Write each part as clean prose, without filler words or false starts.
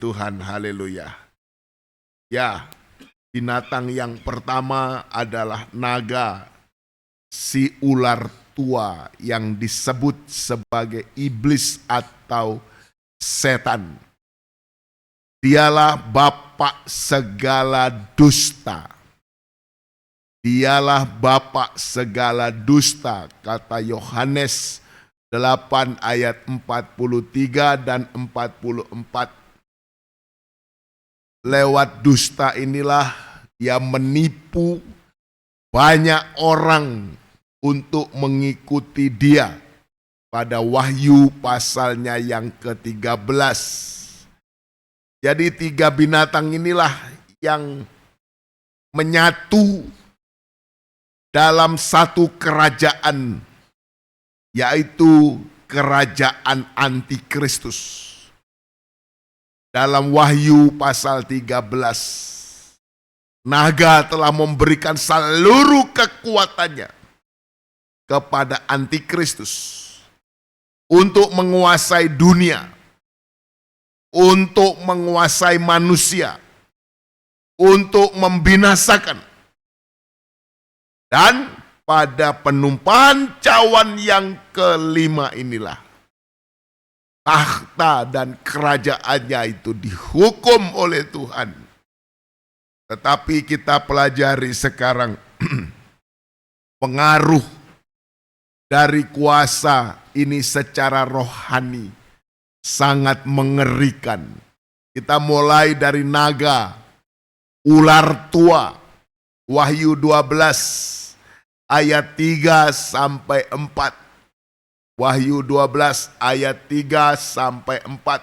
Tuhan, haleluya. Ya, binatang yang pertama adalah naga, si ular tua yang disebut sebagai iblis atau setan. Dialah bapak segala dusta. Dialah bapak segala dusta, kata Yohanes 8 ayat 43 dan 44. Lewat dusta inilah dia menipu banyak orang untuk mengikuti dia. Pada Wahyu pasalnya yang ke-13. Jadi 3 binatang inilah yang menyatu dalam satu kerajaan, yaitu kerajaan antikristus. Dalam Wahyu pasal 13, naga telah memberikan seluruh kekuatannya kepada antikristus untuk menguasai dunia, untuk menguasai manusia, untuk membinasakan. Dan pada penumpahan cawan yang kelima inilah tahta dan kerajaannya itu dihukum oleh Tuhan. Tetapi kita pelajari sekarang pengaruh dari kuasa ini secara rohani sangat mengerikan. Kita mulai dari naga, ular tua, Wahyu 12 ayat 3 sampai 4. Wahyu 12 ayat 3 sampai 4.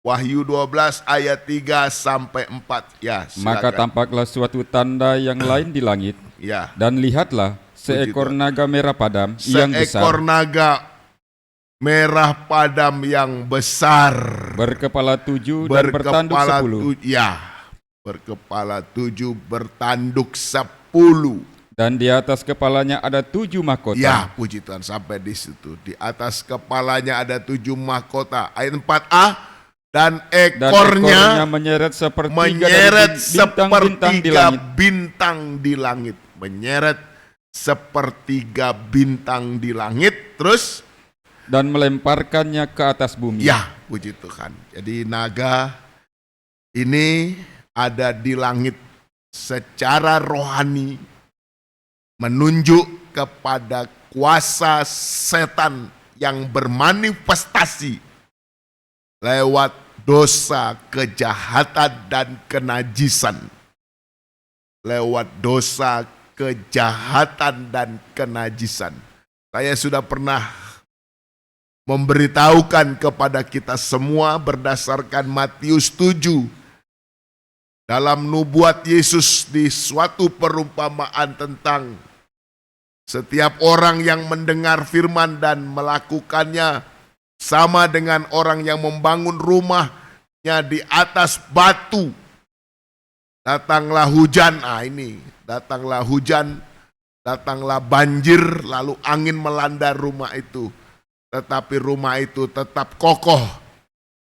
Wahyu 12 ayat 3 sampai 4. Ya, silakan. Maka tampaklah suatu tanda yang lain di langit. Ya. Dan lihatlah seekor naga merah padam yang besar. Seekor naga merah padam yang besar. Berkepala 7 dan bertanduk 10. Berkepala 7 bertanduk 10. Dan di atas kepalanya ada 7 mahkota. Ya, puji Tuhan, sampai di situ. Di atas kepalanya ada 7 mahkota. Ayat 4a, dan ekornya menyeret sepertiga bintang di langit. Menyeret sepertiga bintang di langit. Terus? Dan melemparkannya ke atas bumi. Ya, puji Tuhan. Jadi naga ini ada di langit secara rohani, menunjuk kepada kuasa setan yang bermanifestasi lewat dosa, kejahatan, dan kenajisan. Lewat dosa, kejahatan, dan kenajisan. Saya sudah pernah memberitahukan kepada kita semua berdasarkan Matius 7. Dalam nubuat Yesus di suatu perumpamaan tentang setiap orang yang mendengar firman dan melakukannya sama dengan orang yang membangun rumahnya di atas batu. Datanglah hujan, datanglah hujan, datanglah banjir, lalu angin melanda rumah itu. Tetapi rumah itu tetap kokoh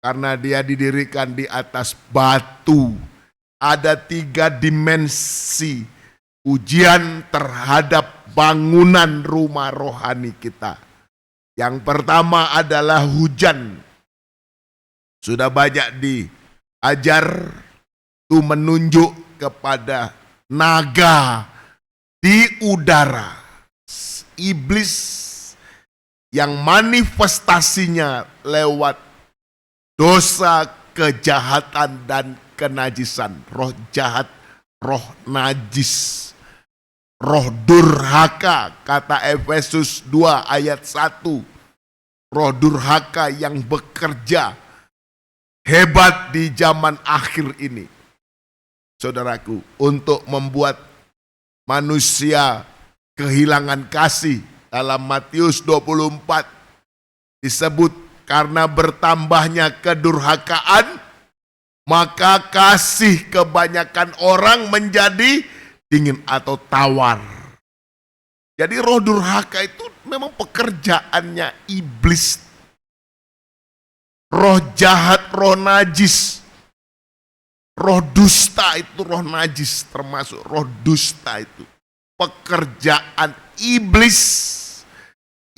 karena dia didirikan di atas batu. Ada 3 dimensi ujian terhadap bangunan rumah rohani kita. Yang pertama adalah hujan. Sudah banyak diajar, itu menunjuk kepada naga di udara. Iblis yang manifestasinya lewat dosa, kejahatan, dan kenajisan. Roh jahat, roh najis, roh durhaka, kata Efesus 2 ayat 1. Roh durhaka yang bekerja hebat di zaman akhir ini, saudaraku, untuk membuat manusia kehilangan kasih. Dalam Matius 24 disebut karena bertambahnya kedurhakaan, maka kasih kebanyakan orang menjadi dingin atau tawar. Jadi roh durhaka itu memang pekerjaannya iblis. roh jahat, roh najis, roh dusta itu roh najis, termasuk roh dusta itu. Pekerjaan iblis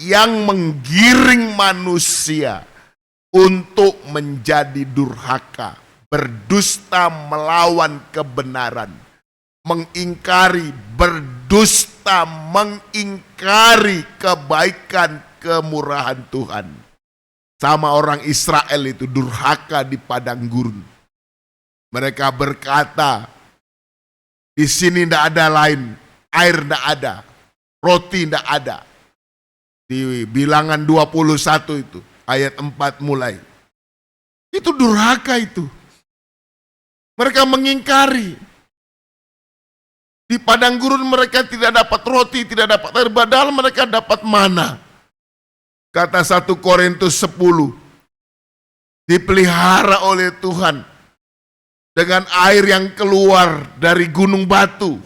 yang menggiring manusia untuk menjadi durhaka, berdusta melawan kebenaran, mengingkari, berdusta mengingkari kebaikan kemurahan Tuhan. Sama orang Israel itu durhaka di padang gurun. Mereka berkata, di sini tidak ada lain, air tidak ada, roti tidak ada. Di Bilangan 21 itu, ayat 4 mulai. Itu durhaka itu. Mereka mengingkari. Di padang gurun mereka tidak dapat roti, tidak dapat air, padahal mereka dapat mana. Kata 1 Korintus 10, dipelihara oleh Tuhan dengan air yang keluar dari gunung batu.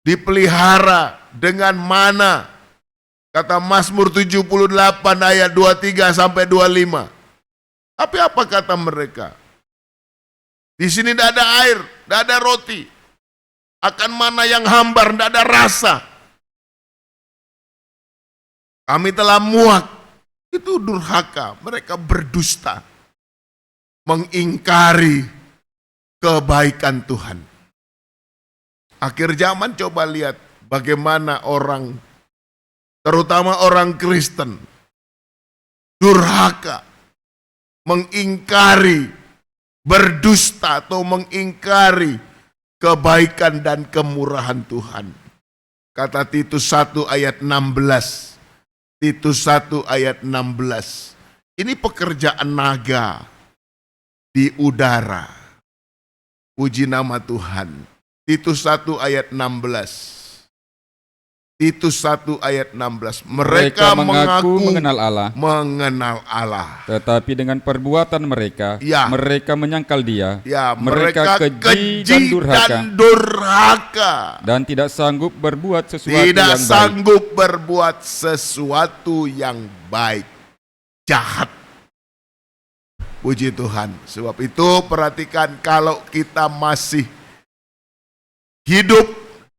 Dipelihara dengan mana. Kata Mazmur 78 ayat 23 sampai 25. Tapi apa kata mereka? Di sini tidak ada air, tidak ada roti. Akan mana yang hambar, tidak ada rasa. Kami telah muak. Itu durhaka, mereka berdusta. Mengingkari kebaikan Tuhan. Akhir zaman coba lihat bagaimana orang, terutama orang Kristen, durhaka, mengingkari, berdusta atau mengingkari kebaikan dan kemurahan Tuhan. Kata Titus 1 ayat 16. Titus 1 ayat 16. Ini pekerjaan naga di udara. Puji nama Tuhan. Titus 1 ayat 16. Titus 1 ayat 16. Mereka mengaku mengenal Allah. Tetapi dengan perbuatan mereka, Ya. mereka menyangkal Dia. Ya, mereka keji dan durhaka. Dan tidak sanggup berbuat sesuatu Tidak yang baik. sanggup berbuat sesuatu yang baik. Jahat. Puji Tuhan. Sebab itu perhatikan, kalau kita masih hidup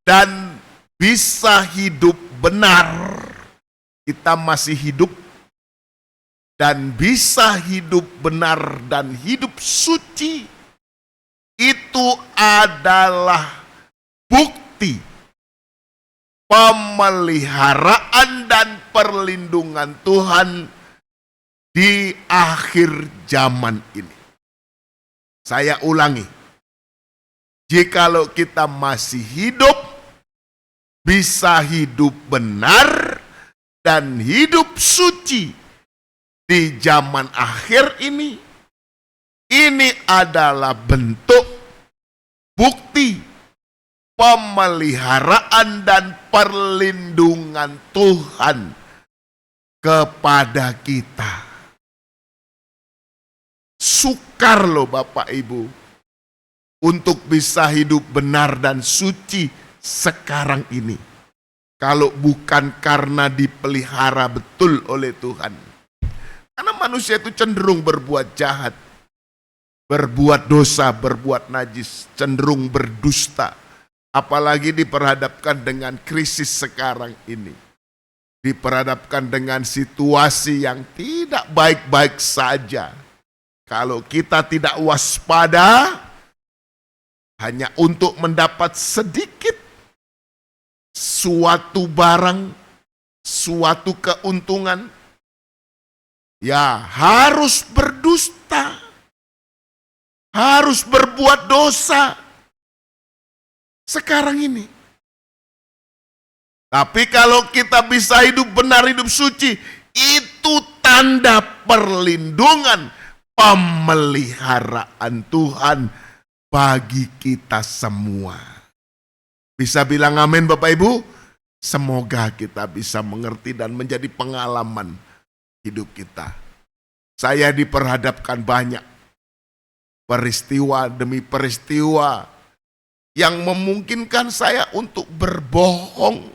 dan bisa hidup benar, kita masih hidup dan bisa hidup benar dan hidup suci, itu adalah bukti pemeliharaan dan perlindungan Tuhan di akhir zaman ini. Saya ulangi, jikalau kita masih hidup, bisa hidup benar dan hidup suci di zaman akhir ini adalah bentuk bukti pemeliharaan dan perlindungan Tuhan kepada kita. Sukar loh Bapak Ibu untuk bisa hidup benar dan suci sekarang ini, kalau bukan karena dipelihara betul oleh Tuhan. Karena manusia itu cenderung berbuat jahat, berbuat dosa, berbuat najis, cenderung berdusta. Apalagi diperhadapkan dengan krisis sekarang ini. Diperhadapkan dengan situasi yang tidak baik-baik saja. Kalau kita tidak waspada, hanya untuk mendapat sedikit suatu barang, suatu keuntungan, ya harus berdusta, harus berbuat dosa sekarang ini. Tapi kalau kita bisa hidup benar, hidup suci, itu tanda perlindungan, pemeliharaan Tuhan bagi kita semua. Bisa bilang amin Bapak Ibu? Semoga kita bisa mengerti dan menjadi pengalaman hidup kita. Saya diperhadapkan banyak peristiwa demi peristiwa yang memungkinkan saya untuk berbohong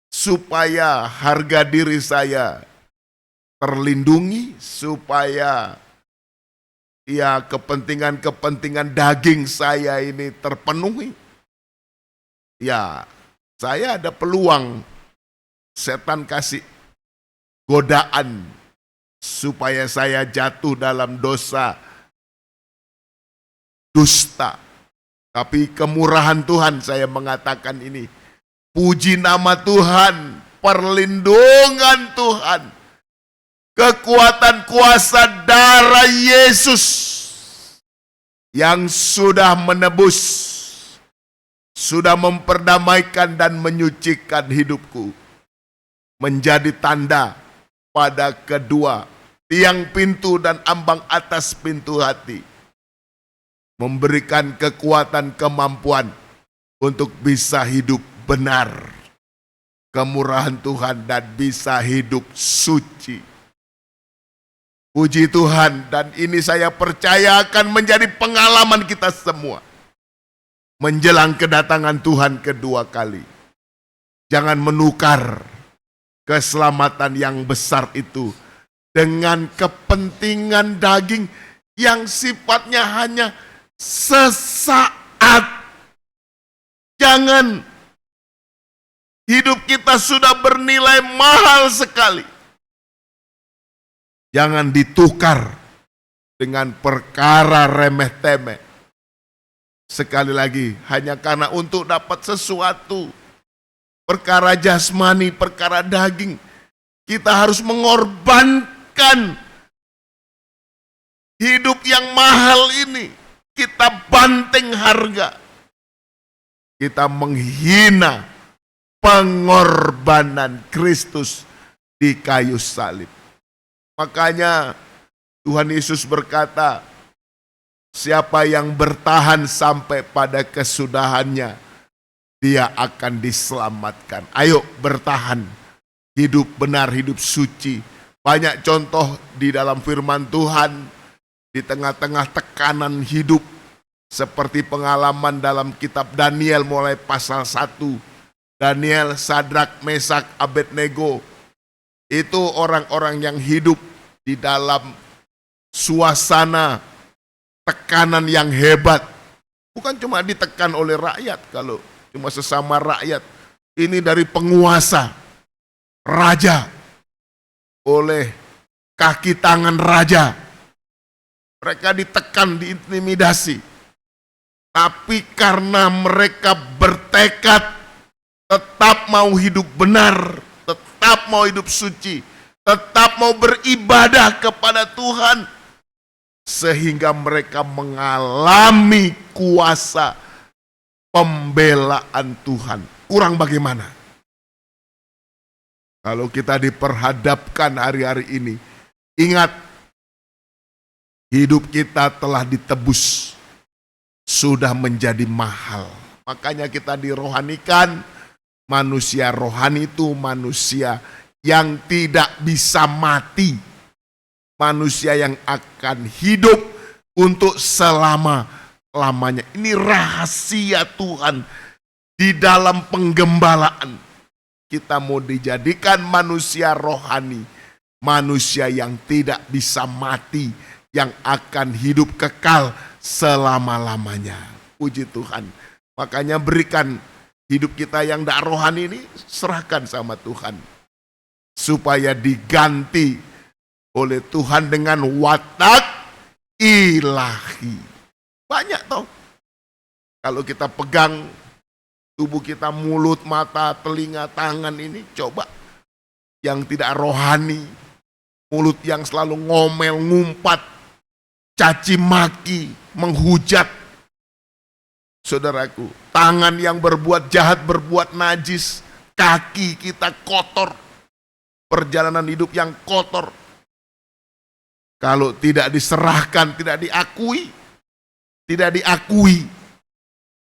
supaya harga diri saya terlindungi, supaya ya kepentingan-kepentingan daging saya ini terpenuhi. Ya, saya ada peluang, setan kasih godaan supaya saya jatuh dalam dosa dusta. Tapi kemurahan Tuhan saya mengatakan ini. Puji nama Tuhan, perlindungan Tuhan, kekuatan kuasa darah Yesus yang sudah menebus, sudah memperdamaikan dan menyucikan hidupku, menjadi tanda pada kedua tiang pintu dan ambang atas pintu hati, memberikan kekuatan kemampuan untuk bisa hidup benar, kemurahan Tuhan, dan bisa hidup suci. Puji Tuhan, dan ini saya percaya akan menjadi pengalaman kita semua menjelang kedatangan Tuhan kedua kali. Jangan menukar keselamatan yang besar itu dengan kepentingan daging yang sifatnya hanya sesaat. Jangan. Hidup kita sudah bernilai mahal sekali. Jangan ditukar dengan perkara remeh-temeh. Sekali lagi, hanya karena untuk dapat sesuatu, perkara jasmani, perkara daging, kita harus mengorbankan hidup yang mahal ini. Kita banting harga. Kita menghina pengorbanan Kristus di kayu salib. Makanya Tuhan Yesus berkata, siapa yang bertahan sampai pada kesudahannya, dia akan diselamatkan. Ayo bertahan, hidup benar, hidup suci. Banyak contoh di dalam firman Tuhan, di tengah-tengah tekanan hidup, seperti pengalaman dalam kitab Daniel mulai pasal 1. Daniel, Sadrak, Mesak, Abednego, itu orang-orang yang hidup di dalam suasana tekanan yang hebat. Bukan cuma ditekan oleh rakyat, kalau cuma sesama rakyat. Ini dari penguasa, raja, oleh kaki tangan raja. Mereka ditekan, diintimidasi. Tapi karena mereka bertekad tetap mau hidup benar, tetap mau hidup suci, tetap mau beribadah kepada Tuhan, sehingga mereka mengalami kuasa pembelaan Tuhan. Kurang bagaimana? Kalau kita diperhadapkan hari-hari ini, ingat, hidup kita telah ditebus, sudah menjadi mahal. Makanya kita dirohanikan. Manusia rohani itu manusia yang tidak bisa mati. Manusia yang akan hidup untuk selama-lamanya. Ini rahasia Tuhan di dalam penggembalaan. Kita mau dijadikan manusia rohani, manusia yang tidak bisa mati, yang akan hidup kekal selama-lamanya. Puji Tuhan. Makanya berikan hidup kita yang tidak rohani ini, serahkan sama Tuhan. Supaya diganti oleh Tuhan dengan watak ilahi. Banyak toh. Kalau kita pegang tubuh kita, mulut, mata, telinga, tangan ini, coba yang tidak rohani, mulut yang selalu ngomel, ngumpat, caci maki, menghujat. Saudaraku, tangan yang berbuat jahat, berbuat najis, kaki kita kotor, perjalanan hidup yang kotor. Kalau tidak diserahkan, tidak diakui,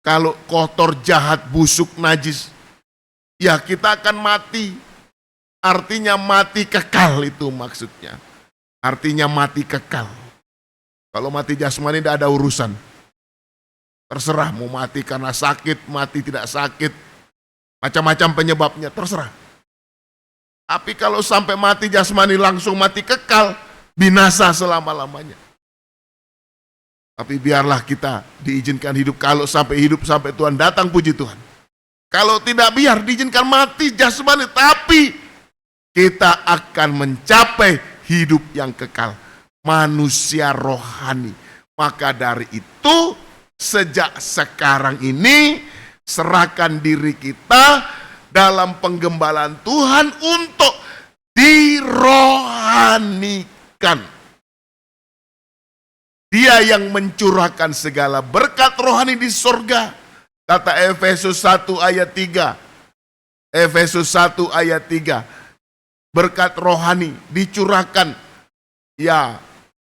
kalau kotor, jahat, busuk, najis, ya kita akan mati. Artinya mati kekal, itu maksudnya. Artinya mati kekal. Kalau mati jasmani tidak ada urusan. Terserah mau mati karena sakit, mati tidak sakit. Macam-macam penyebabnya, terserah. Tapi kalau sampai mati jasmani langsung mati kekal, binasa selama-lamanya. Tapi biarlah kita diizinkan hidup kalau sampai Tuhan datang, puji Tuhan. Kalau tidak, biar diizinkan mati jasmani, tapi kita akan mencapai hidup yang kekal, manusia rohani. Maka dari itu, sejak sekarang ini, serahkan diri kita dalam penggembalaan Tuhan untuk dirohanikan. Dia yang mencurahkan segala berkat rohani di surga. Kata Efesus 1 ayat 3. Efesus 1 ayat 3. Berkat rohani dicurahkan. Ya,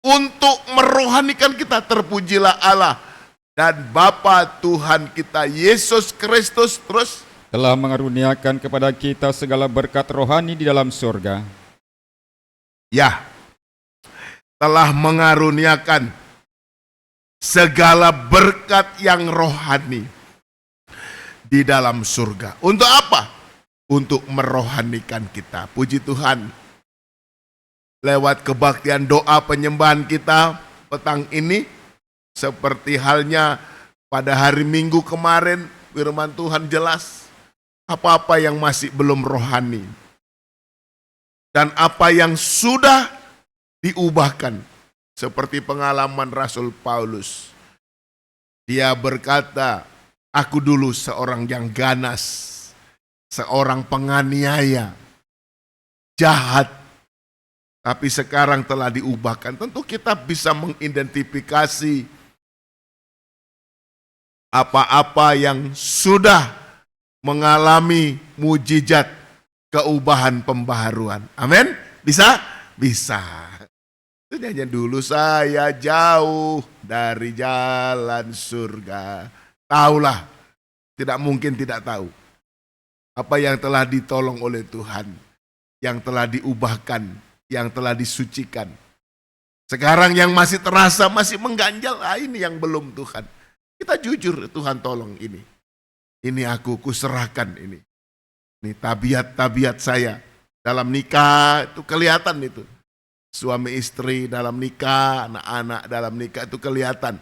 untuk merohanikan kita. Terpujilah Allah dan Bapa Tuhan kita Yesus Kristus. Terus telah mengaruniakan kepada kita segala berkat rohani di dalam surga. Ya, telah mengaruniakan segala berkat yang rohani di dalam surga. Untuk apa? Untuk merohanikan kita. Puji Tuhan. Lewat kebaktian doa penyembahan kita petang ini, seperti halnya pada hari Minggu kemarin, firman Tuhan jelas. Apa-apa yang masih belum rohani. Dan apa yang sudah diubahkan. Seperti pengalaman Rasul Paulus. Dia berkata, aku dulu seorang yang ganas. Seorang penganiaya. Jahat. Tapi sekarang telah diubahkan. Tentu kita bisa mengidentifikasi apa-apa yang sudah mengalami mujizat keubahan pembaharuan. Amin? Bisa? Bisa. Itu nyanyian dulu, saya jauh dari jalan surga. Tahulah, tidak mungkin tidak tahu. Apa yang telah ditolong oleh Tuhan, yang telah diubahkan, yang telah disucikan. Sekarang yang masih terasa, masih mengganjal, ini yang belum Tuhan. Kita jujur, Tuhan tolong ini. Ini aku kuserahkan ini. Ini tabiat-tabiat saya. Dalam nikah itu kelihatan itu. Suami istri dalam nikah, anak-anak dalam nikah itu kelihatan.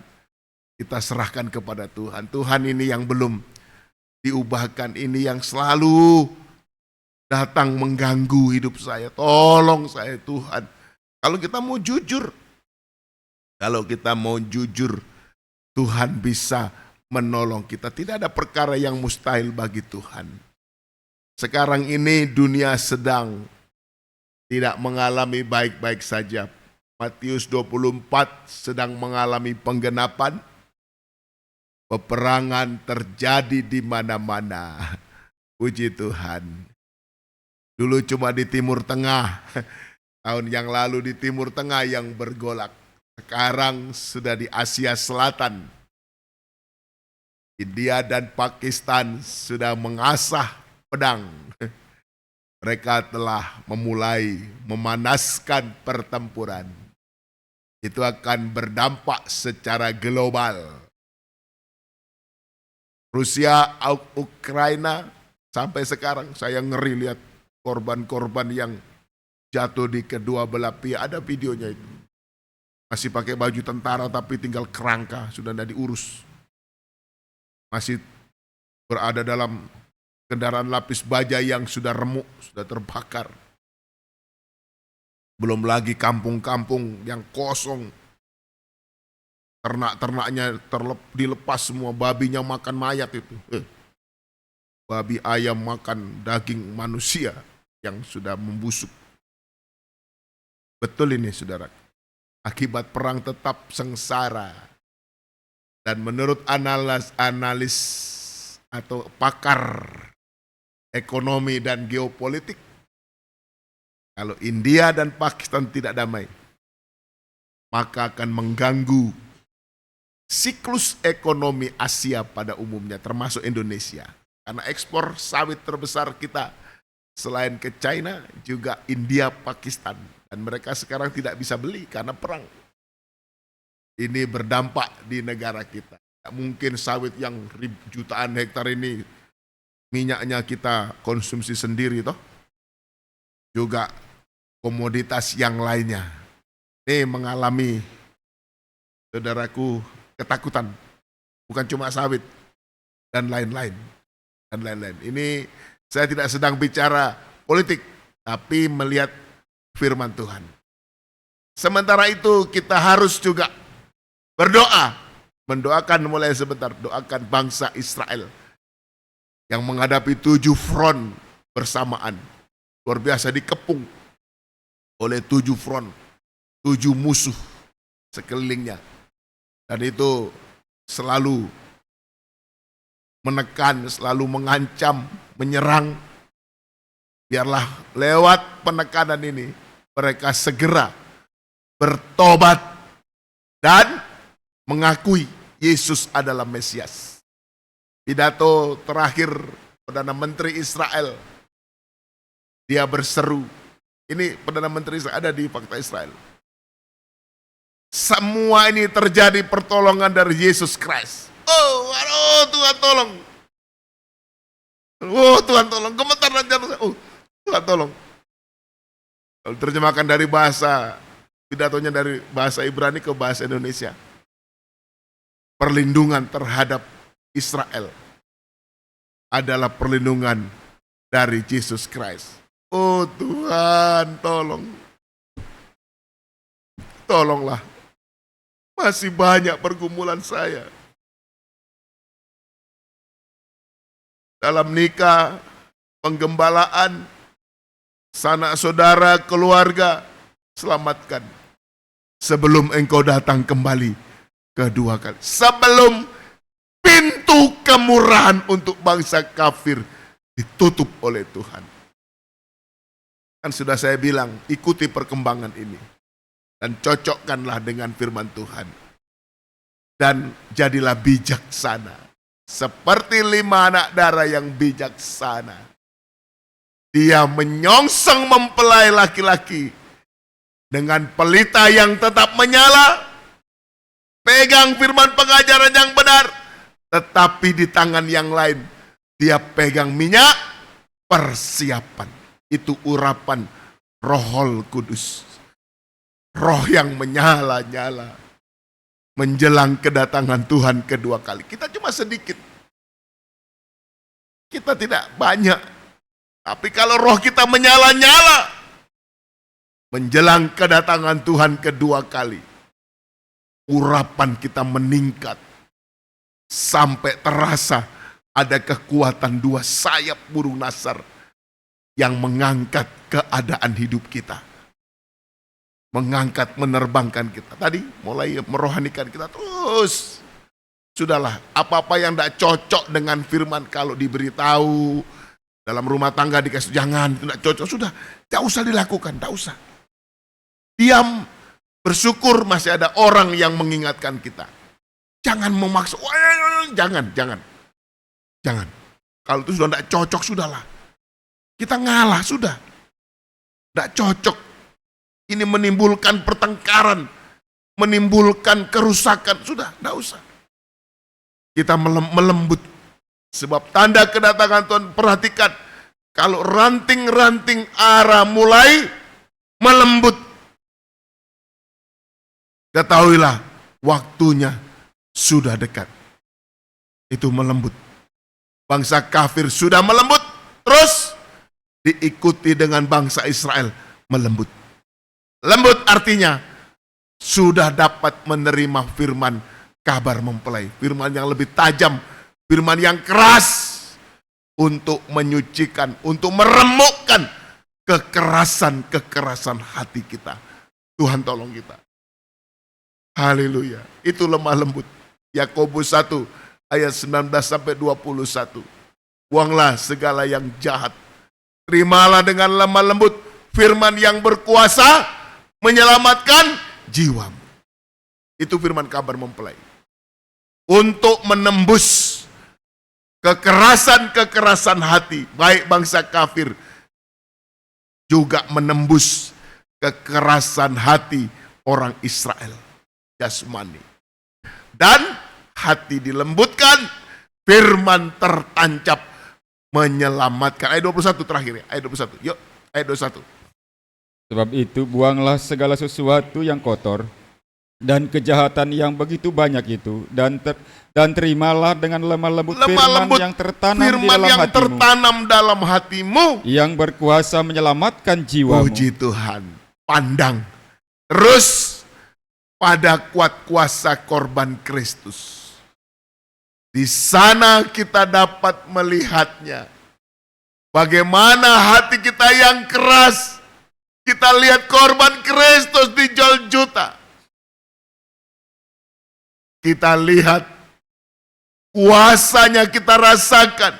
Kita serahkan kepada Tuhan. Tuhan ini yang belum diubahkan, ini yang selalu datang mengganggu hidup saya. Tolong saya Tuhan. Kalau kita mau jujur, Tuhan bisa menolong kita. Tidak ada perkara yang mustahil bagi Tuhan. Sekarang ini dunia sedang tidak mengalami baik-baik saja. Matius 24 sedang mengalami penggenapan. Peperangan terjadi di mana-mana. Puji Tuhan. Dulu cuma di Timur Tengah. Tahun yang lalu di Timur Tengah yang bergolak. Sekarang sudah di Asia Selatan. India dan Pakistan sudah mengasah pedang. Mereka telah memulai memanaskan pertempuran. Itu akan berdampak secara global. Rusia, Ukraina, sampai sekarang saya ngeri lihat korban-korban yang jatuh di kedua belah pihak. Ada videonya itu. Masih pakai baju tentara tapi tinggal kerangka, sudah tidak diurus. Masih berada dalam kendaraan lapis baja yang sudah remuk, sudah terbakar. Belum lagi kampung-kampung yang kosong. Ternak-ternaknya dilepas semua, babinya makan mayat itu. Babi ayam makan daging manusia yang sudah membusuk. Betul ini saudara. Akibat perang tetap sengsara. Dan menurut analis atau pakar ekonomi dan geopolitik, kalau India dan Pakistan tidak damai, maka akan mengganggu siklus ekonomi Asia pada umumnya, termasuk Indonesia. Karena ekspor sawit terbesar kita selain ke China, juga India, Pakistan. Dan mereka sekarang tidak bisa beli karena perang. Ini berdampak di negara kita. Tidak mungkin sawit yang jutaan hektar ini minyaknya kita konsumsi sendiri toh. juga komoditas yang lainnya. Ini mengalami, saudaraku, ketakutan. Bukan cuma sawit dan lain-lain. Ini saya tidak sedang bicara politik, tapi melihat firman Tuhan. Sementara itu kita harus juga berdoa. Mendoakan mulai sebentar, doakan bangsa Israel yang menghadapi 7 front bersamaan. Luar biasa, dikepung oleh 7 front, 7 musuh sekelilingnya. Dan itu selalu menekan, selalu mengancam, menyerang. Biarlah lewat penekanan ini mereka segera bertobat dan mengakui Yesus adalah Mesias. Pidato terakhir Perdana Menteri Israel, dia berseru. Ini Perdana Menteri Israel ada di Fakta Israel. Semua ini terjadi pertolongan dari Yesus Kristus. Oh, Tuhan tolong. Oh, Tuhan tolong. Gemetar dan jatuh. Oh, Tuhan tolong. Lalu terjemahkan dari bahasa, pidatonya dari bahasa Ibrani ke bahasa Indonesia. Perlindungan terhadap Israel adalah perlindungan dari Yesus Kristus. Oh Tuhan, tolong. Tolonglah. Masih banyak pergumulan saya. Dalam nikah, penggembalaan, sanak saudara, keluarga, selamatkan. Sebelum engkau datang kembali kedua kali. Sebelum pintu kemurahan untuk bangsa kafir ditutup oleh Tuhan. Kan sudah saya bilang, ikuti perkembangan ini. Dan cocokkanlah dengan firman Tuhan. Dan jadilah bijaksana. Seperti 5 anak darah yang bijaksana. Dia menyongsong mempelai laki-laki. Dengan pelita yang tetap menyala. Pegang firman pengajaran yang benar. Tetapi di tangan yang lain, dia pegang minyak persiapan. Itu urapan Rohul Kudus. Roh yang menyala-nyala. Menjelang kedatangan Tuhan kedua kali. Kita cuma sedikit. Kita tidak banyak. Tapi kalau roh kita menyala-nyala. Menjelang kedatangan Tuhan kedua kali. Urapan kita meningkat. Sampai terasa ada kekuatan 2 sayap burung nasar. Yang mengangkat keadaan hidup kita. Mengangkat, menerbangkan kita. Tadi mulai merohanikan kita terus. Sudahlah, apa-apa yang tidak cocok dengan firman kalau diberitahu dalam rumah tangga dikasih jangan, tidak cocok, sudah, tidak usah dilakukan, tidak usah. Diam, bersyukur masih ada orang yang mengingatkan kita. Jangan memaksa, jangan. Kalau itu sudah tidak cocok, sudahlah. Kita ngalah, sudah. Tidak cocok. Ini menimbulkan pertengkaran, menimbulkan kerusakan. Sudah, tidak usah. Kita melembut. Sebab tanda kedatangan Tuhan, perhatikan. Kalau ranting-ranting ara mulai melembut. Ketahuilah, waktunya sudah dekat. Itu melembut. Bangsa kafir sudah melembut. Terus diikuti dengan bangsa Israel melembut. Lembut artinya sudah dapat menerima firman kabar mempelai. Firman yang lebih tajam, firman yang keras untuk menyucikan, untuk meremukkan kekerasan hati kita. Tuhan tolong kita. Haleluya. Itu lemah lembut. Yakobus 1 ayat 19 sampai 21. Buanglah segala yang jahat. Terimalah dengan lemah lembut firman yang berkuasa menyelamatkan jiwamu. Itu firman kabar mempelai. Untuk menembus kekerasan hati, baik bangsa kafir, juga menembus kekerasan hati orang Israel, jasmani. Dan hati dilembutkan, firman tertancap menyelamatkan. Ayat 21 terakhir ya, ayat 21. Yuk, ayat 21. Sebab itu buanglah segala sesuatu yang kotor dan kejahatan yang begitu banyak itu, dan terimalah dengan lemah lembut firman yang tertanam dalam hatimu, yang berkuasa menyelamatkan jiwamu. Puji Tuhan. Pandang terus pada kuat kuasa korban Kristus. Di sana kita dapat melihatnya. Bagaimana hati kita yang keras. Kita lihat korban Kristus dijual juta. Kita lihat kuasanya, kita rasakan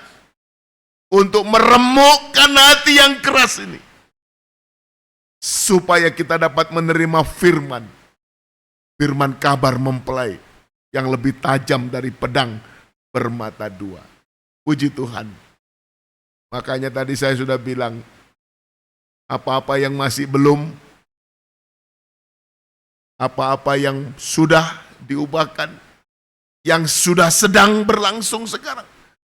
untuk meremukkan hati yang keras ini. Supaya kita dapat menerima firman. Firman kabar mempelai yang lebih tajam dari pedang bermata dua. Puji Tuhan. Makanya tadi saya sudah bilang, apa-apa yang masih belum, apa-apa yang sudah diubahkan, yang sudah sedang berlangsung sekarang,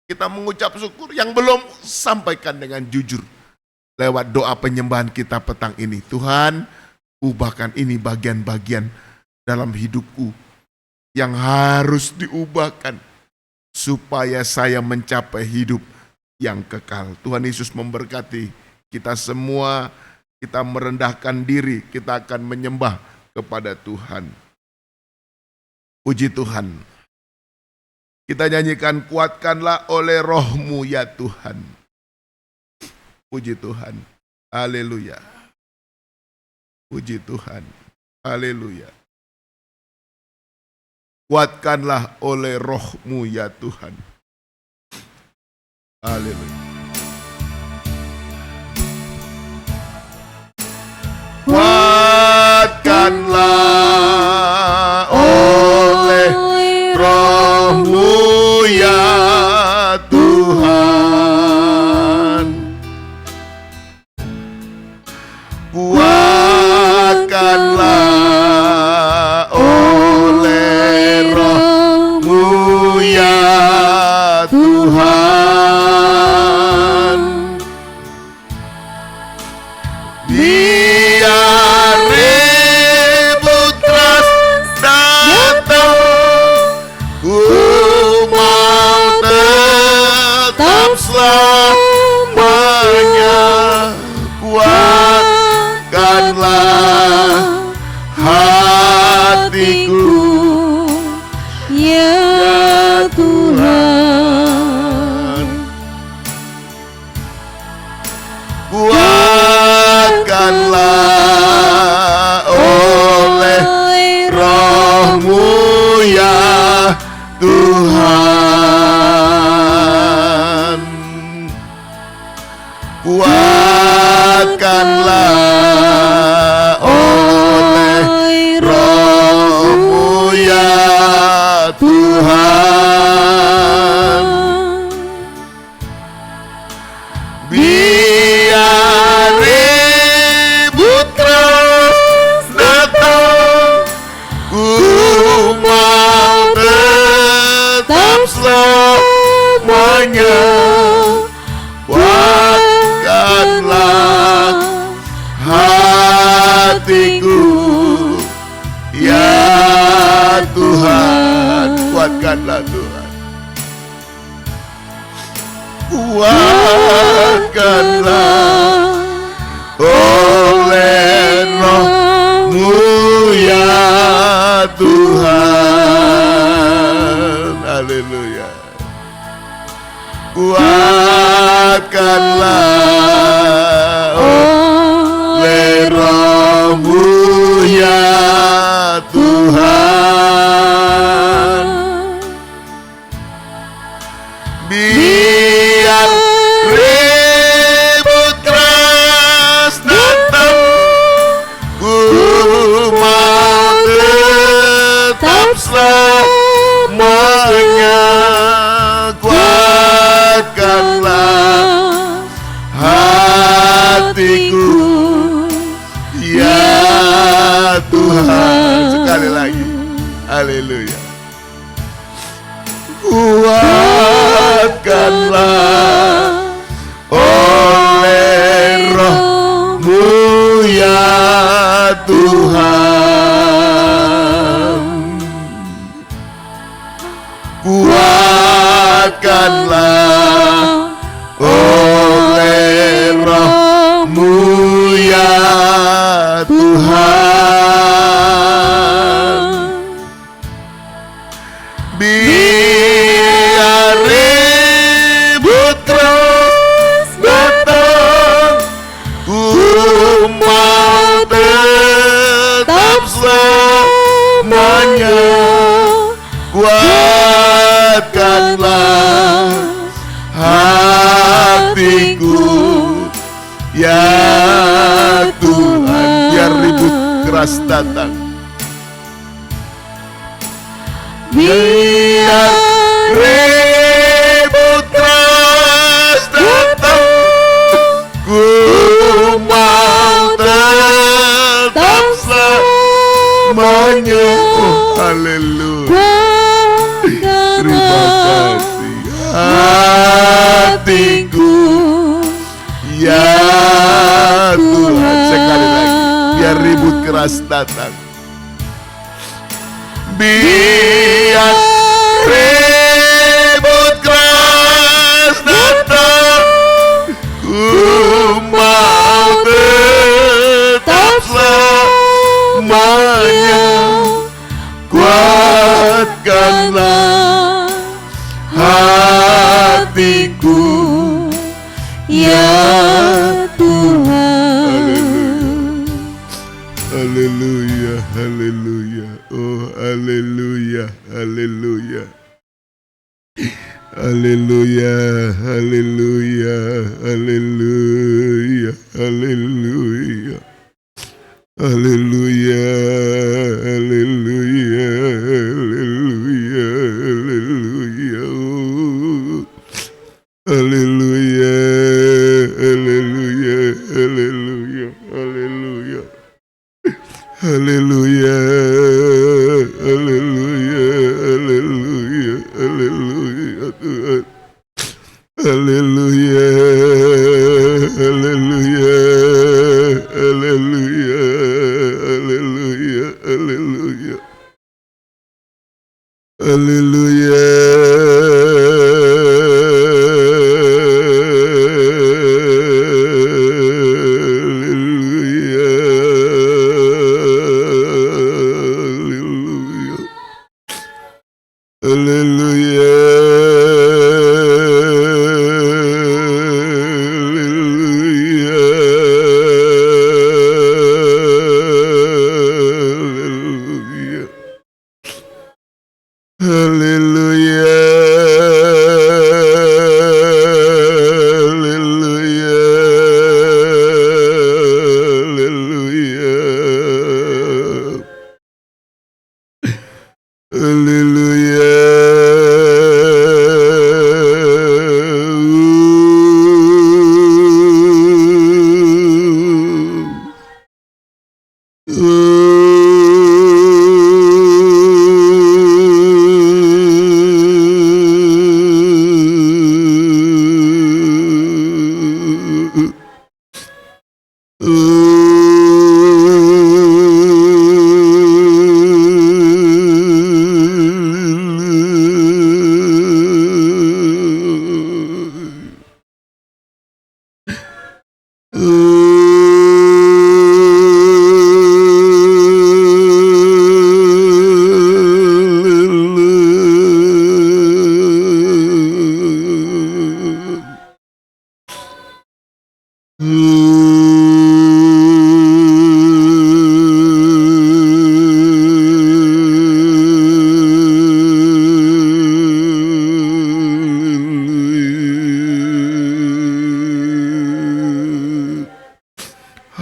kita mengucap syukur. Yang belum, sampaikan dengan jujur lewat doa penyembahan kita petang ini. Tuhan, ubahkan ini bagian-bagian dalam hidupku yang harus diubahkan supaya saya mencapai hidup yang kekal. Tuhan Yesus memberkati kita semua. Kita merendahkan diri, kita akan menyembah kepada Tuhan. Puji Tuhan. Kita nyanyikan, kuatkanlah oleh rohmu ya Tuhan. Puji Tuhan. Haleluya. Puji Tuhan. Haleluya. Kuatkanlah oleh rohmu ya Tuhan. Haleluya. Kuatkanlah oleh rohmu ya Tuhan. Kuatkanlah oleh rohmu ya Tuhan. Biar ribut keras datang, ku mau tetap selamanya. Kuatkanlah hatiku ya Tuhan. Kuatkanlah oleh rohmu ya Tuhan. Kuatkanlah oleh rohmu ya Tuhan. Biar ribut keras datang, ku mau tetap selamanya. Kuatkanlah hatiku ya Tuhan. Kuatkanlah Tuhan. Kuatkanlah oleh rohmu ya Tuhan. Haleluya. Kuatkanlah oleh rohmu ya Tuhan. Biar ribut keras datang, ku mau tetap selamanya. Kuatkanlah hatiku ya Tuhan. Sekali lagi. Haleluya. Kuatkanlah oleh rohmu ya kuatkanlah oleh Roh-Mu ya Tuhan. Biar ribut terus datang, ku mau tetap selamanya. Kuatkanlah hatiku ya Tuhan. Biar ribut keras datang, biar ribut keras datang, ku mau tetap selamanya. Oh haleluya, terima kasih hatiku ya Tuhan. Sekali lagi, biar ribut keras datang, biar ribut keras datang, ku mau tetap selamanya. Kuatkanlah hatiku ya Tuhan. Haleluya, haleluya, oh haleluya, haleluya, haleluya, haleluya, haleluya, haleluya, haleluya, haleluya, haleluya, haleluya, haleluya, haleluya, haleluya, haleluya. Haleluya, haleluya, haleluya, haleluya Tuhan. Haleluya, haleluya, haleluya, haleluya, haleluya. Haleluya.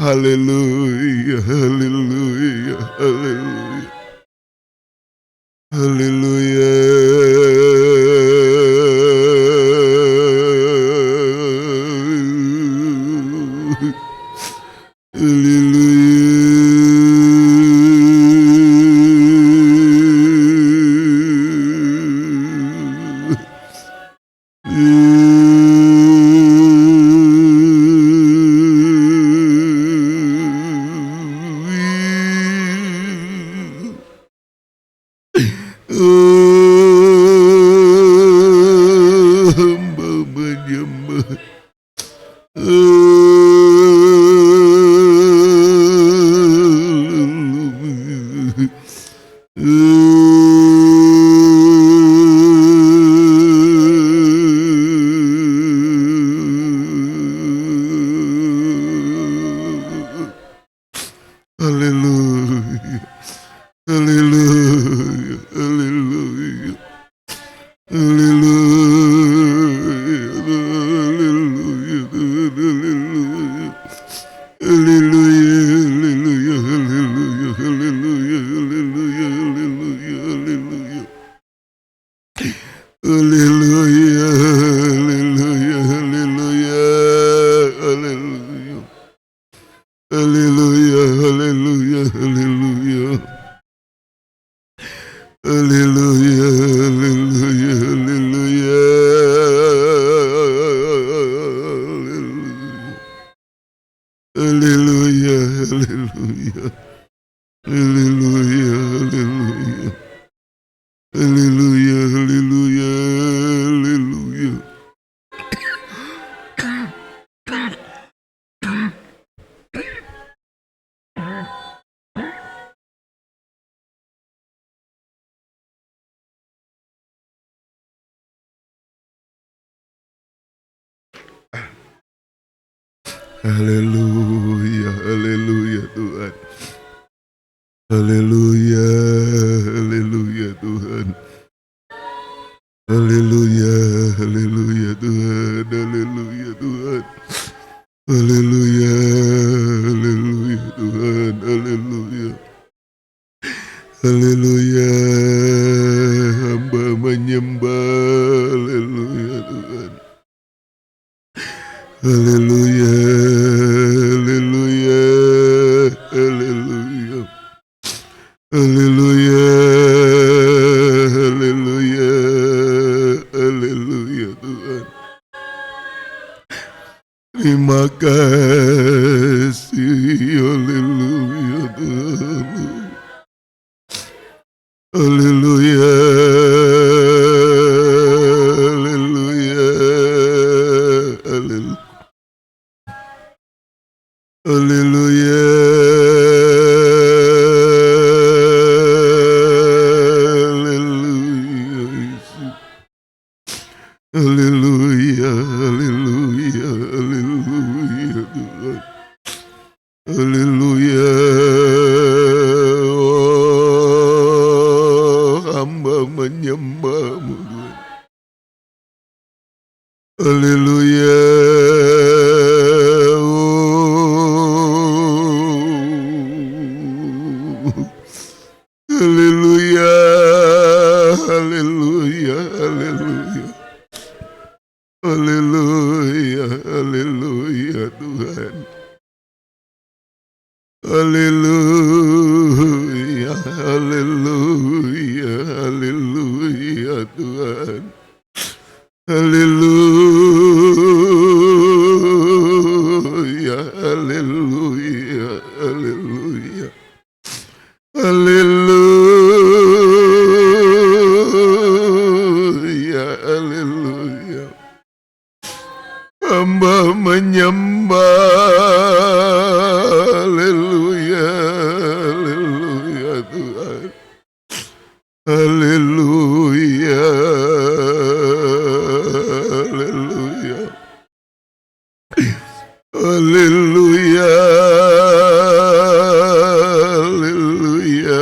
Haleluya, haleluya, haleluya. Haleluya. Haleluya, haleluya Tuhan. Haleluya, haleluya Tuhan. Haleluya, haleluya Tuhan, haleluya Tuhan. Haleluya, haleluya Tuhan, haleluya. Haleluya, hamba menyembah, haleluya Tuhan. Haleluya, haleluya, haleluya. Haleluya, haleluya, haleluya Tuhan. Terima kasih, haleluya Tuhan. Haleluya, haleluya, haleluya. Haleluya, haleluya, haleluya, haleluya Tuhan. Haleluya, oh, hamba menyembah-Mu Tuhan. Haleluya, haleluya, haleluya, haleluya. Haleluya, haleluya Tuhan. Haleluya, haleluya, haleluya Tuhan. Haleluya, haleluya, haleluya. Haleluya, haleluya. Hamba menyembah, haleluya, haleluya Tuhan. Haleluya, haleluya. Haleluya, haleluya,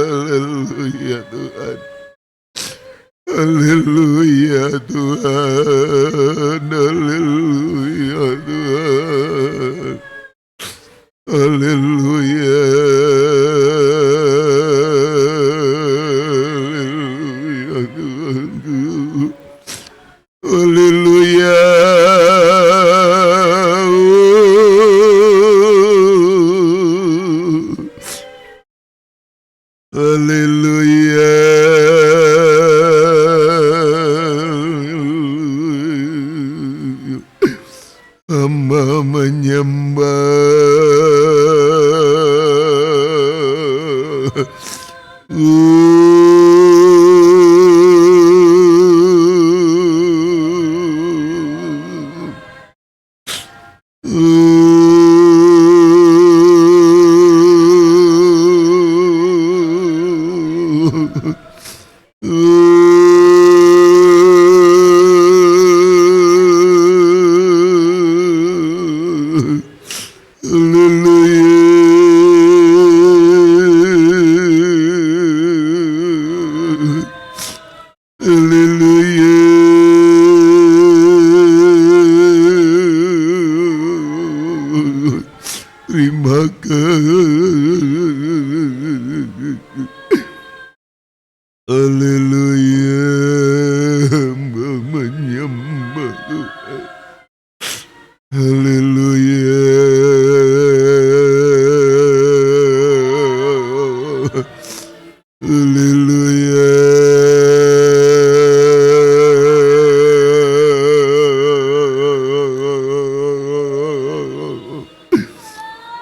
haleluya Tuhan. Haleluya Tuhan, haleluya Tuhan. Haleluya, haleluya Tuhan. Haleluya. Haleluya. Hamba menyembah. Haleluya. Haleluya, hamba menyembah Tuhan. Haleluya. Haleluya.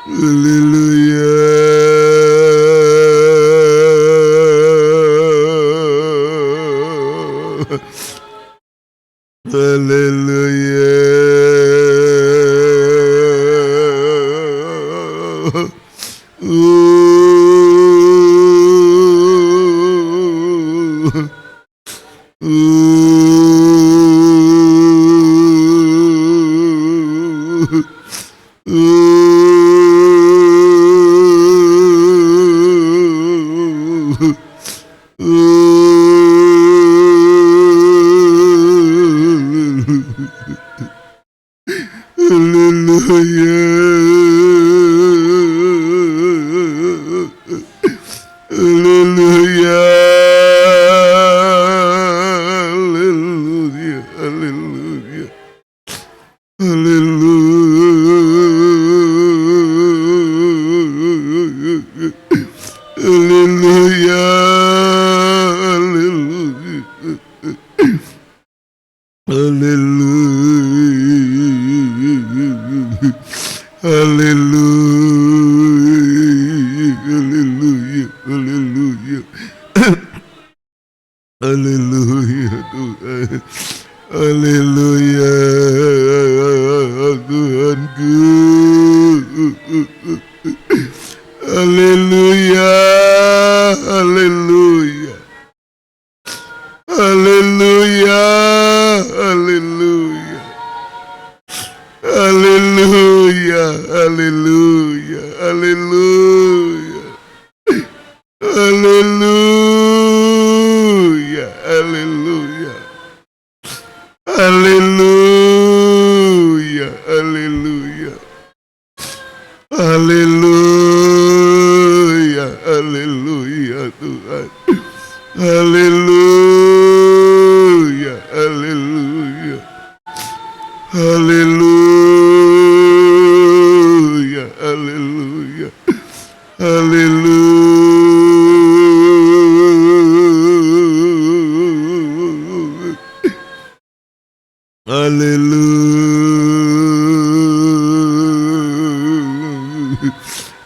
Haleluya. Haleluya. Haleluya. Haleluya. Haleluya. Haleluya. Haleluya. Haleluya. Haleluya. Haleluya Tuhan. Haleluya Tuhanku. Haleluya. Haleluya. Haleluya. Haleluya. Haleluya. Haleluya. Haleluya. Haleluya. Haleluya. Haleluya. Haleluya. Haleluya. Haleluya Tuhan. Haleluya. Haleluya. Haleluya. Haleluya. Haleluya. Haleluya.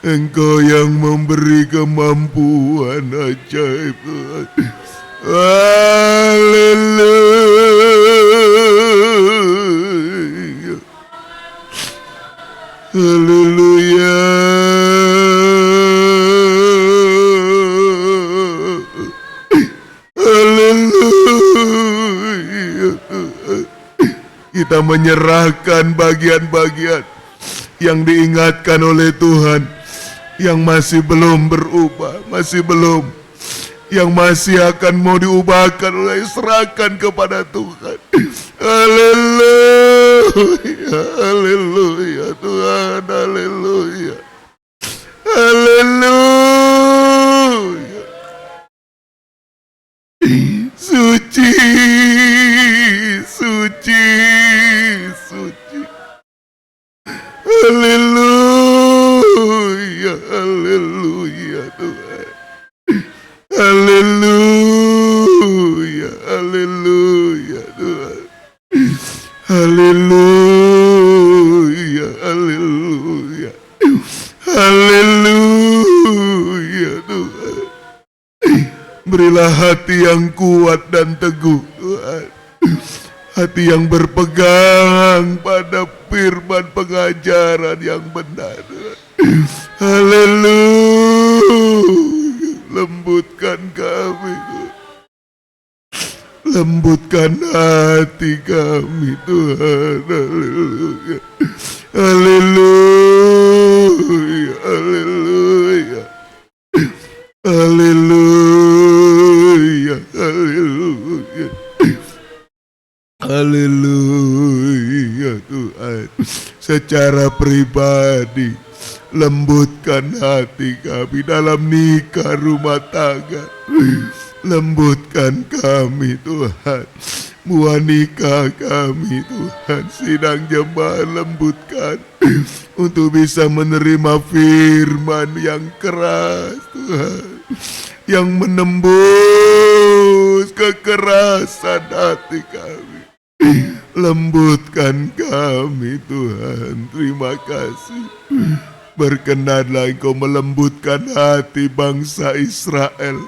Engkau yang memberi kemampuan ajaib Tuhan. Haleluya. Haleluya. Haleluya. Kita menyerahkan bagian-bagian yang diingatkan oleh Tuhan, yang masih belum berubah, masih belum, yang masih akan mau diubahkan oleh, serahkan kepada Tuhan. Haleluya. Haleluya Tuhan. Haleluya. Haleluya. Suci, suci, suci. Haleluya. Haleluya Tuhan. Haleluya. Haleluya Tuhan. Haleluya. Haleluya. Haleluya Tuhan. Berilah hati yang kuat dan teguh Tuhan. Hati yang berpegang pada firman pengajaran yang benar Tuhan. Haleluya. Lembutkan kami Tuhan. Lembutkan hati kami Tuhan. Haleluya. Haleluya. Haleluya. Haleluya. Haleluya. Haleluya Tuhan. Secara pribadi lembutkan hati kami dalam nikah rumah tangga. Lembutkan kami Tuhan, muanika kami Tuhan, sidang jemaat lembutkan untuk bisa menerima firman yang keras Tuhan, yang menembus kekerasan hati kami. Lembutkan kami Tuhan, terima kasih. Berkenanlah Engkau melembutkan hati bangsa Israel,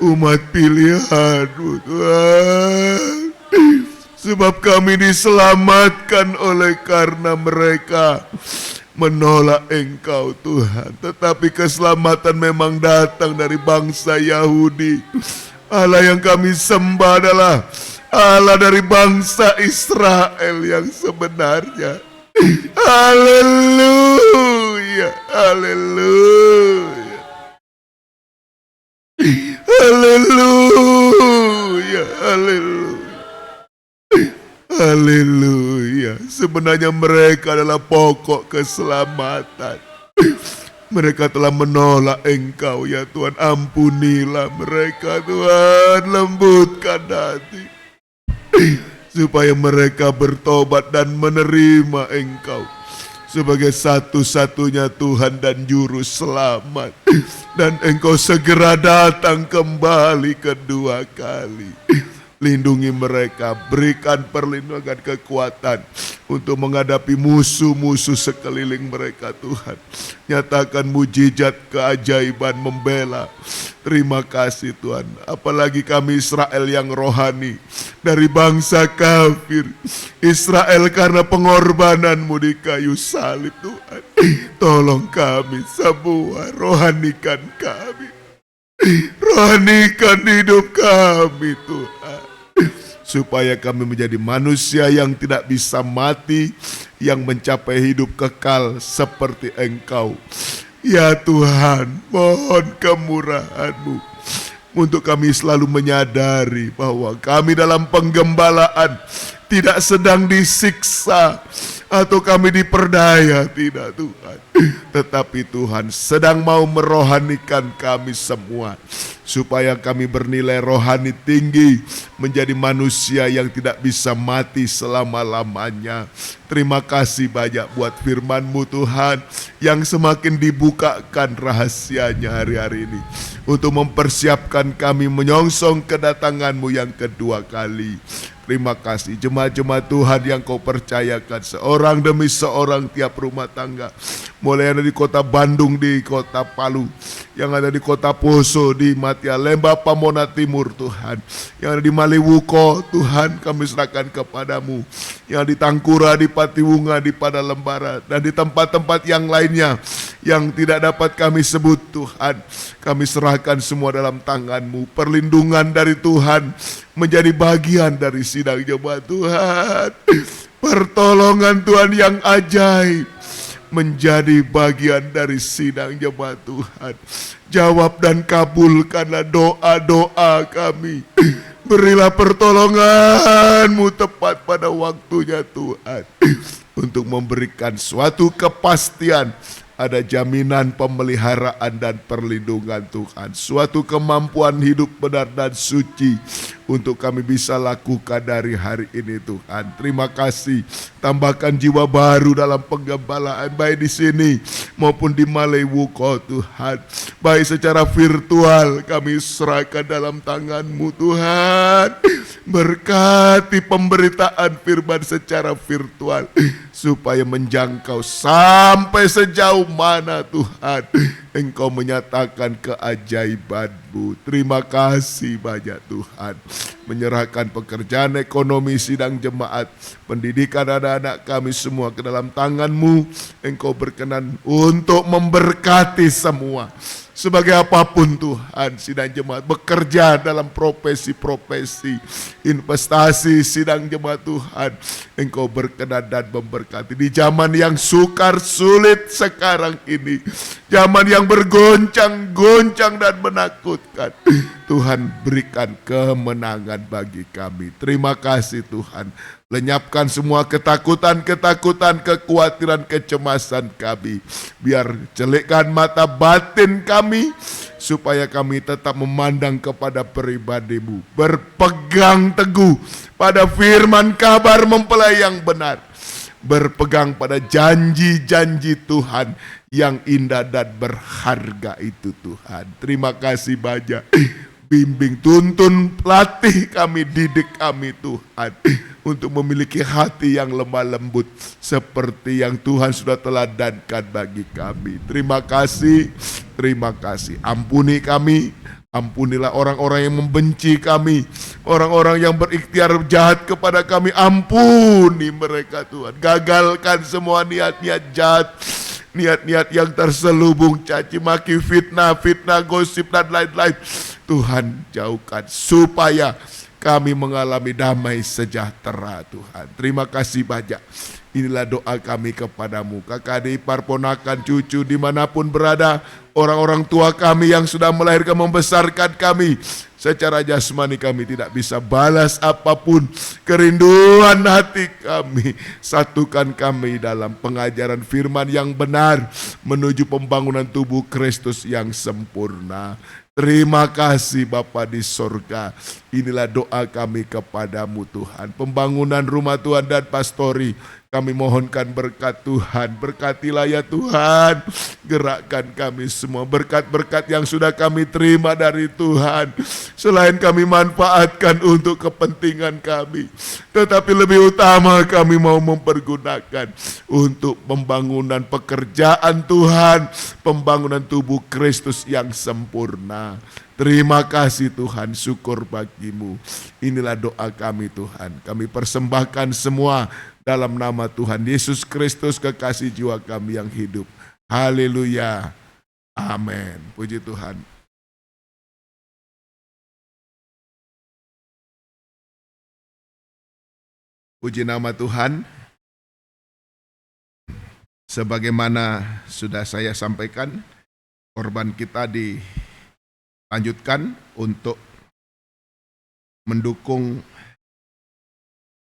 umat pilihan-Mu Tuhan. Sebab kami diselamatkan oleh karena mereka menolak Engkau Tuhan. Tetapi keselamatan memang datang dari bangsa Yahudi. Allah yang kami sembah adalah Allah dari bangsa Israel yang sebenarnya. Haleluya, haleluya, haleluya, haleluya, haleluya. Sebenarnya mereka adalah pokok keselamatan. Mereka telah menolak Engkau ya Tuhan. Ampunilah mereka Tuhan, lembutkan hati supaya mereka bertobat dan menerima Engkau sebagai satu-satunya Tuhan dan Juru Selamat. Dan Engkau segera datang kembali kedua kali. Lindungi mereka, berikan perlindungan kekuatan untuk menghadapi musuh-musuh sekeliling mereka Tuhan. Nyatakan mujizat keajaiban membela. Terima kasih Tuhan. Apalagi kami Israel yang rohani dari bangsa kafir. Israel karena pengorbananmu di kayu salib Tuhan. Tolong kami semua, rohanikan kami. Rohanikan hidup kami Tuhan. Supaya kami menjadi manusia yang tidak bisa mati, yang mencapai hidup kekal seperti Engkau. Ya Tuhan, mohon kemurahan-Mu untuk kami selalu menyadari bahwa kami dalam penggembalaan tidak sedang disiksa atau kami diperdaya, tidak Tuhan. Tetapi Tuhan sedang mau merohanikan kami semua supaya kami bernilai rohani tinggi, menjadi manusia yang tidak bisa mati selama-lamanya. Terima kasih banyak buat firman-Mu Tuhan, yang semakin dibukakan rahasianya hari-hari ini untuk mempersiapkan kami menyongsong kedatangan-Mu yang kedua kali. Terima kasih jemaat-jemaat Tuhan yang Kau percayakan seorang demi seorang tiap rumah tangga. Mulai ada di kota Bandung, di kota Palu, yang ada di kota Poso, di Matia Lembah Pamona Timur Tuhan, yang ada di Maliwuko Tuhan kami serahkan kepadamu, yang di Tangkura, di Patiwunga, di Padalembara, dan di tempat-tempat yang lainnya yang tidak dapat kami sebut Tuhan. Kami serahkan semua dalam tangan-Mu. Perlindungan dari Tuhan menjadi bagian dari sidang jemaat Tuhan. Pertolongan Tuhan yang ajaib menjadi bagian dari sidang jemaat Tuhan. Jawab dan kabulkanlah doa-doa kami. Berilah pertolongan-Mu tepat pada waktunya Tuhan, untuk memberikan suatu kepastian. Ada jaminan pemeliharaan dan perlindungan Tuhan. Suatu kemampuan hidup benar dan suci untuk kami bisa lakukan dari hari ini Tuhan. Terima kasih. Tambahkan jiwa baru dalam penggembalaan, baik di sini maupun di Maliwuko Tuhan. Baik secara virtual kami serahkan dalam tangan-Mu Tuhan. Berkati pemberitaan firman secara virtual supaya menjangkau sampai sejauh mana Tuhan Engkau menyatakan keajaiban-Mu. Terima kasih banyak Tuhan. Menyerahkan pekerjaan ekonomi sidang jemaat, pendidikan anak-anak kami semua ke dalam tangan-Mu. Engkau berkenan untuk memberkati semua. Sebagai apapun Tuhan, sidang jemaat bekerja dalam profesi-profesi, investasi sidang jemaat Tuhan, Engkau berkenan dan memberkati. Di zaman yang sukar sulit sekarang ini, zaman yang bergoncang-goncang dan menakutkan, Tuhan berikan kemenangan bagi kami. Terima kasih Tuhan. Lenyapkan semua ketakutan-ketakutan, kekhawatiran, kecemasan kami. Biar celikkan mata batin kami, supaya kami tetap memandang kepada pribadi-Mu. Berpegang teguh pada firman kabar mempelai yang benar. Berpegang pada janji-janji Tuhan yang indah dan berharga itu Tuhan. Terima kasih banyak. Bimbing, tuntun, latih kami, didik kami Tuhan, untuk memiliki hati yang lemah lembut seperti yang Tuhan sudah teladankan bagi kami. Terima kasih, terima kasih. Ampuni kami, ampunilah orang-orang yang membenci kami, orang-orang yang berikhtiar jahat kepada kami. Ampuni mereka Tuhan. Gagalkan semua niat-niat jahat, niat-niat yang terselubung, caci maki, fitnah, gosip dan lain-lain. Tuhan jauhkan supaya kami mengalami damai sejahtera Tuhan. Terima kasih banyak. Inilah doa kami kepadamu, kakak adik, ponakan, cucu dimanapun berada, orang-orang tua kami yang sudah melahirkan membesarkan kami. Secara jasmani kami tidak bisa balas apapun kerinduan hati kami. Satukan kami dalam pengajaran firman yang benar menuju pembangunan tubuh Kristus yang sempurna. Terima kasih Bapa di sorga. Inilah doa kami kepadamu Tuhan. Pembangunan rumah Tuhan dan pastori, kami mohonkan berkat Tuhan. Berkatilah ya Tuhan. Gerakkan kami semua. Berkat-berkat yang sudah kami terima dari Tuhan, selain kami manfaatkan untuk kepentingan kami, tetapi lebih utama kami mau mempergunakan untuk pembangunan pekerjaan Tuhan, pembangunan tubuh Kristus yang sempurna. Terima kasih Tuhan, syukur bagimu. Inilah doa kami Tuhan. Kami persembahkan semua dalam nama Tuhan Yesus Kristus, kekasih jiwa kami yang hidup. Haleluya. Amin. Puji Tuhan. Puji nama Tuhan. Sebagaimana sudah saya sampaikan, korban kita dilanjutkan untuk mendukung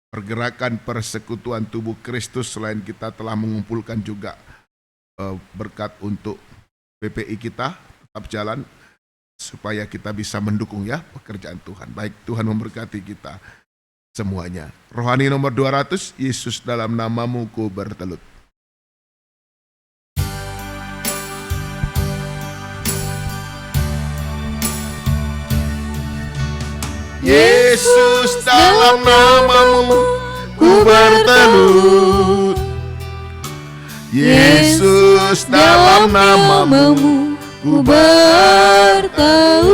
pergerakan persekutuan tubuh Kristus. Selain kita telah mengumpulkan juga berkat untuk PPI kita tetap jalan, supaya kita bisa mendukung ya pekerjaan Tuhan. Baik, Tuhan memberkati kita semuanya. Rohani nomor 200, Yesus dalam namamu ku bertelut. Yesus dalam namamu ku bertelut. Yesus dalam namamu ku bertelut.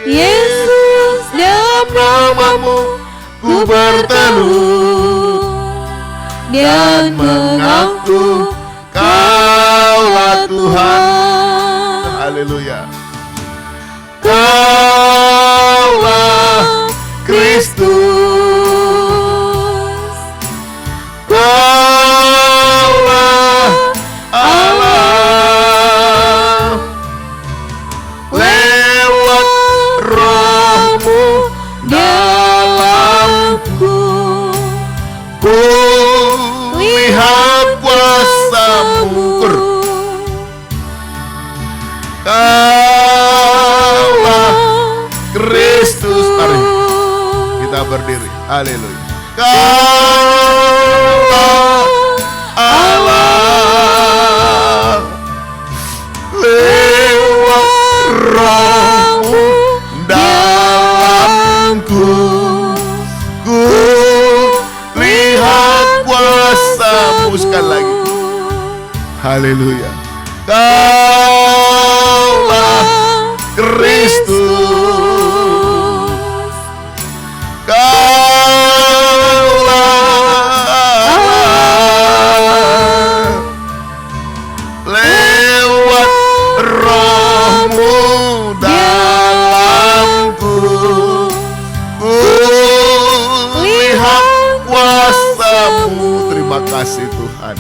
Yesus dalam namamu ku bertelut dan mengaku Kaulah Tuhan. Haleluya. Kaulah Kristus, Kaulah Allah. Lewat Roh-Mu dalamku, ku lihat kuasa-Mu. Kaulah Kristus. Mari kita berdiri. Haleluya. Kaulah Allah. Lewat Roh-Mu dalamku, ku lihat kuasa-Mu. Sekali lagi. Haleluya. Kaulah Kristus, Kaulah Allah. Lewat Roh-Mu dalamku, ku lihat kuasa-Mu. Terima kasih Tuhan.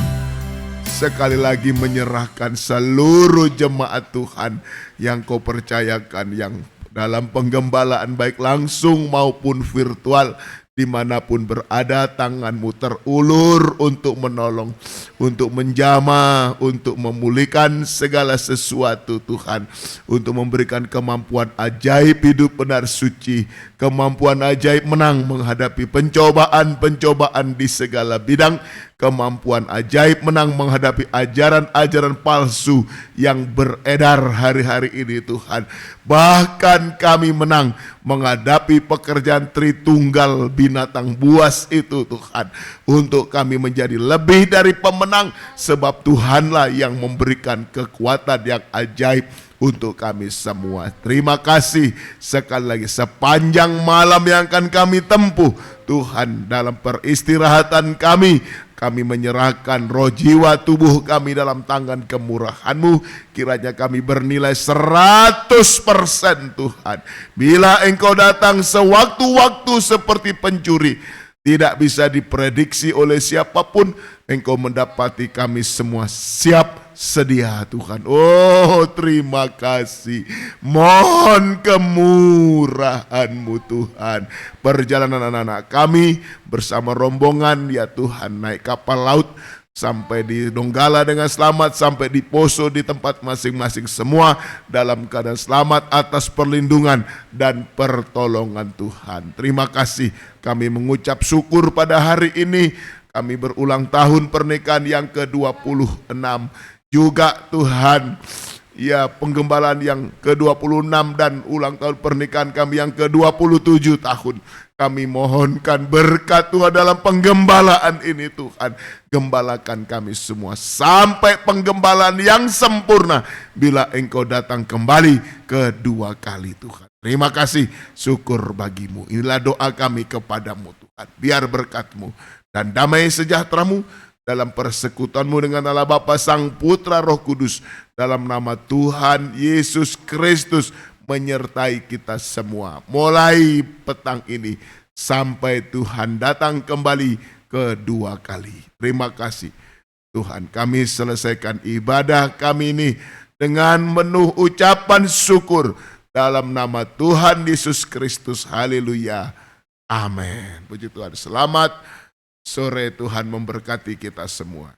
Sekali lagi menyerahkan seluruh jemaat Tuhan yang Kau percayakan, yang dalam penggembalaan baik langsung maupun virtual. Dimanapun berada, tanganmu terulur untuk menolong, untuk menjamah, untuk memulihkan segala sesuatu Tuhan, untuk memberikan kemampuan ajaib hidup benar suci, kemampuan ajaib menang menghadapi pencobaan-pencobaan di segala bidang, kemampuan ajaib menang menghadapi ajaran-ajaran palsu yang beredar hari-hari ini Tuhan. Bahkan kami menang menghadapi pekerjaan Tritunggal binatang buas itu Tuhan. Untuk kami menjadi lebih dari pemenang, sebab Tuhanlah yang memberikan kekuatan yang ajaib untuk kami semua. Terima kasih sekali lagi sepanjang malam yang akan kami tempuh Tuhan, dalam peristirahatan kami menyerahkan roh jiwa tubuh kami dalam tangan kemurahan-Mu. Kiranya kami bernilai 100% Tuhan. Bila Engkau datang sewaktu-waktu seperti pencuri, tidak bisa diprediksi oleh siapapun, Engkau mendapati kami semua siap sedia Tuhan. Oh, terima kasih. Mohon kemurahan-Mu Tuhan. Perjalanan anak-anak kami bersama rombongan ya Tuhan, naik kapal laut sampai di Donggala dengan selamat, sampai di Poso di tempat masing-masing, semua dalam keadaan selamat atas perlindungan dan pertolongan Tuhan. Terima kasih, kami mengucap syukur pada hari ini. Kami berulang tahun pernikahan yang ke-26 juga Tuhan. Ya, penggembalaan yang ke-26 dan ulang tahun pernikahan kami yang ke-27 tahun. Kami mohonkan berkat Tuhan dalam penggembalaan ini Tuhan. Gembalakan kami semua sampai penggembalaan yang sempurna bila Engkau datang kembali kedua kali Tuhan. Terima kasih, syukur bagimu. Inilah doa kami kepadamu Tuhan. Biar berkat-Mu dan damai sejahtera-Mu dalam persekutuan-Mu dengan Allah Bapa, Sang Putra, Roh Kudus, dalam nama Tuhan Yesus Kristus menyertai kita semua, mulai petang ini sampai Tuhan datang kembali kedua kali. Terima kasih Tuhan, kami selesaikan ibadah kami ini dengan penuh ucapan syukur dalam nama Tuhan Yesus Kristus. Haleluya, amin. Puji Tuhan. Selamat sore, Tuhan memberkati kita semua.